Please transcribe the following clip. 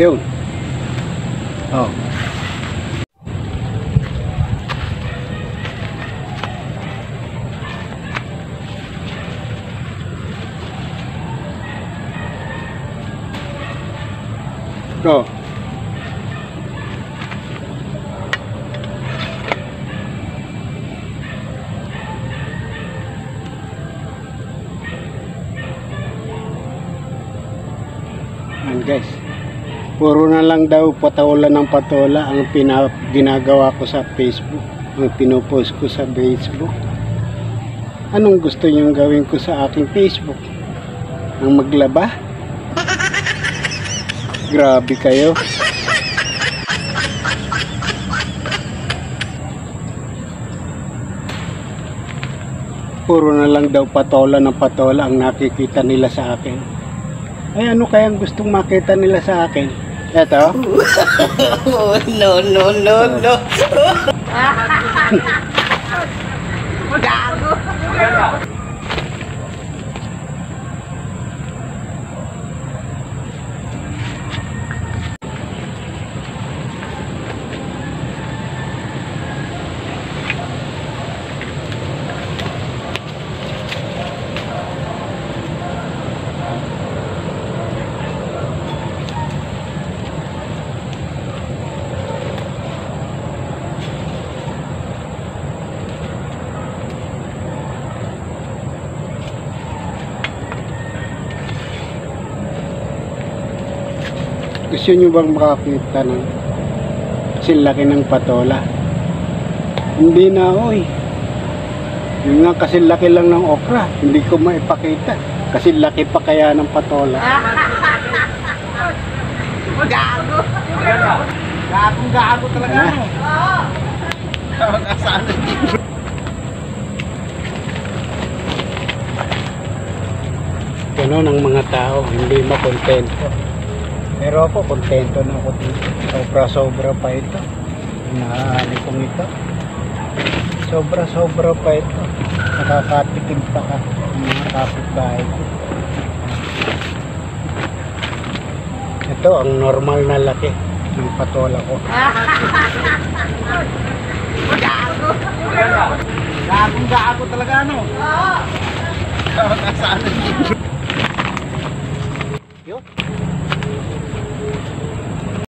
Yun. Oh. Oh. Yan guys. Puro na lang daw patola ng patola ang ginagawa ko sa Facebook. Ang pinopost ko sa Facebook. Anong gusto niyong gawin ko sa aking Facebook? Ang maglaba? Grabe kayo. Puro na lang daw patola ng patola ang nakikita nila sa akin. Ay, ano kayang gustong makita nila sa akin? Eto? No, no, no, no. Gago. Gusto nyo bang makakita ng silaki ng patola? Hindi na oy. Yun nga kasi laki lang ng okra. Hindi ko maipakita. Kasi laki pa kaya ng patola. Gago. Gago talaga. Oo. Nasaan? Ganun ang mga tao. Hindi makontento. Pero ako, kontento na ako dito. Sobra-sobra pa ito. Inaahali kong ito. Sobra-sobra pa ito. Nakakatikim pa ka ng mga kapitbahay ko. Ito ang normal na laki ng patola ko. Gago. Gago talaga ano? Oo. Nasaan? Yun.